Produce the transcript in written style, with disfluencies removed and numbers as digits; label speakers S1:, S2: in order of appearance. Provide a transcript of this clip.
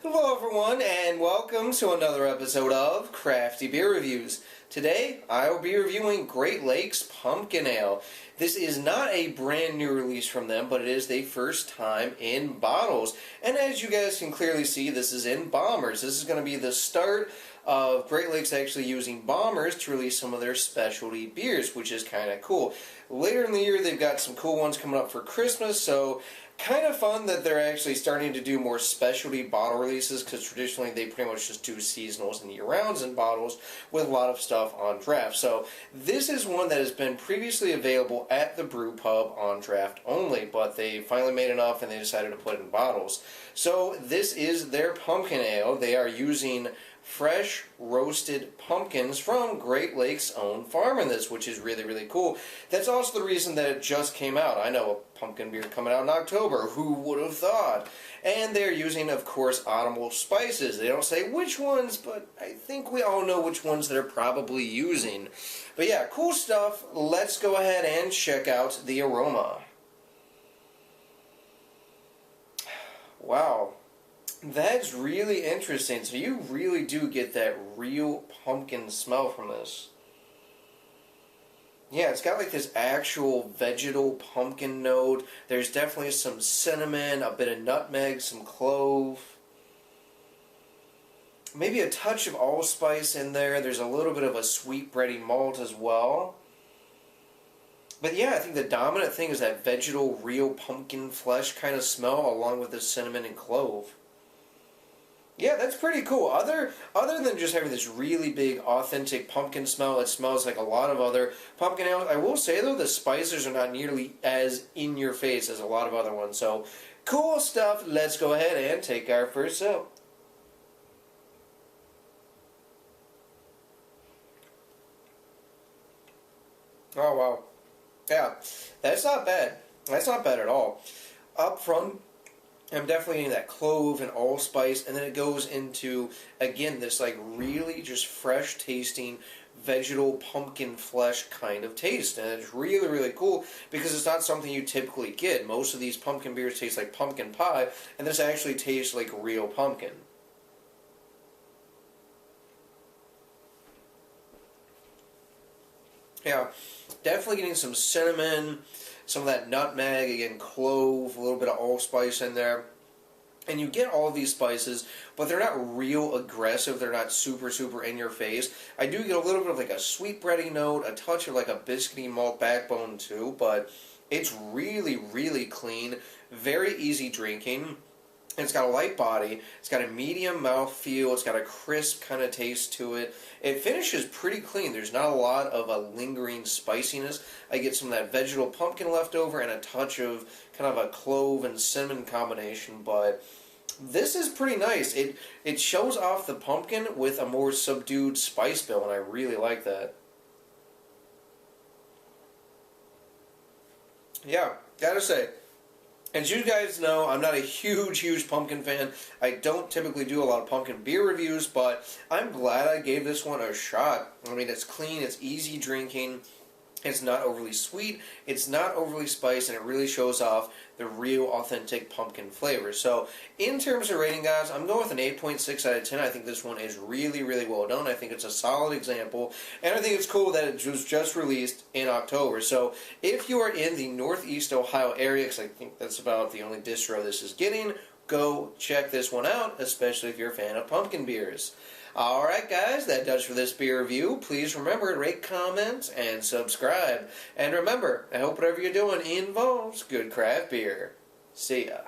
S1: Hello everyone, and welcome to another episode of Crafty Beer Reviews. Today, I will be reviewing Great Lakes Pumpkin Ale. This is not a brand new release from them, but it is the first time in bottles. And as you guys can clearly see, this is in bombers. This is going to be the start of Great Lakes actually using bombers to release some of their specialty beers, which is kind of cool. Later in the year, they've got some cool ones coming up for Christmas, so kind of fun that they're actually starting to do more specialty bottle releases, because traditionally they pretty much just do seasonals and year-rounds in bottles with a lot of stuff on draft. So this is one that has been previously available at the brew pub on draft only, but they finally made enough and they decided to put it in bottles. So this is their pumpkin ale. They are using fresh roasted pumpkins from Great Lakes' own farm in this, which is really, really cool. That's also the reason that it just came out. I know a pumpkin beer coming out in October. Who would have thought? And they're using, of course, autumnal spices. They don't say which ones, but I think we all know which ones they're probably using. But yeah, cool stuff. Let's go ahead and check out the aroma. Wow. That's really interesting. So you really do get that real pumpkin smell from this. Yeah, it's got like this actual vegetal pumpkin note. There's definitely some cinnamon, a bit of nutmeg, some clove. Maybe a touch of allspice in there. There's a little bit of a sweet bready malt as well. But yeah, I think the dominant thing is that vegetal, real pumpkin flesh kind of smell along with the cinnamon and clove. Yeah, that's pretty cool. Other than just having this really big, authentic pumpkin smell, it smells like a lot of other pumpkin ales. I will say, though, the spices are not nearly as in-your-face as a lot of other ones. So, cool stuff. Let's go ahead and take our first sip. Oh, wow. Yeah, that's not bad. That's not bad at all. Up front, I'm definitely getting that clove and allspice, and then it goes into, again, this like really just fresh tasting vegetal pumpkin flesh kind of taste. And it's really, really cool because it's not something you typically get. Most of these pumpkin beers taste like pumpkin pie, and this actually tastes like real pumpkin. Yeah, definitely getting some cinnamon, some of that nutmeg, again, clove, a little bit of allspice in there. And you get all of these spices, but they're not real aggressive. They're not super, super in your face. I do get a little bit of like a sweet bready note, a touch of like a biscuity malt backbone too, but it's really, really clean, very easy drinking. It's got a light body, it's got a medium mouthfeel, it's got a crisp kind of taste to it. It finishes pretty clean. There's not a lot of a lingering spiciness. I get some of that vegetal pumpkin left over and a touch of kind of a clove and cinnamon combination, but this is pretty nice. It shows off the pumpkin with a more subdued spice bill, and I really like that. Yeah, gotta say, as you guys know, I'm not a huge pumpkin fan. I don't typically do a lot of pumpkin beer reviews, but I'm glad I gave this one a shot. I mean, it's clean, it's easy drinking, it's not overly sweet, it's not overly spiced, and it really shows off the real authentic pumpkin flavor. So, in terms of rating, guys, I'm going with an 8.6 out of 10. I think this one is really, really well done. I think it's a solid example, and I think it's cool that it was just released in October. So, if you are in the Northeast Ohio area, because I think that's about the only distro this is getting, go check this one out, especially if you're a fan of pumpkin beers. Alright guys, that does for this beer review. Please remember to rate, comment, and subscribe. And remember, I hope whatever you're doing involves good craft beer. See ya.